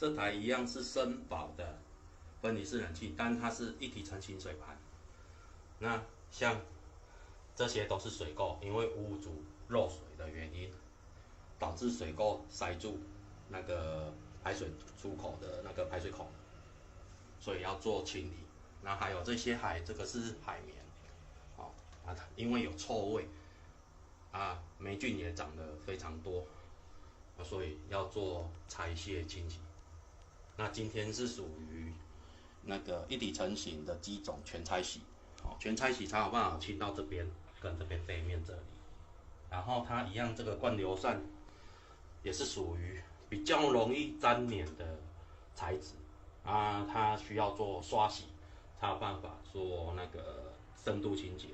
这台一样是森宝的分离式冷气，但它是一体成型水盘。那像这些都是水垢，因为屋主漏水的原因，导致水垢塞住那个排水出口的那个排水孔，所以要做清理。那还有这些这个是海绵，因为有臭味霉菌也长得非常多，所以要做拆卸清洗。那今天是属于那个一体成型的机种全拆洗，全拆洗才有办法清到这边跟这边背面这里。然后它一样，这个灌流扇也是属于比较容易粘黏的材质它需要做刷洗，才有办法做那个深度清洁。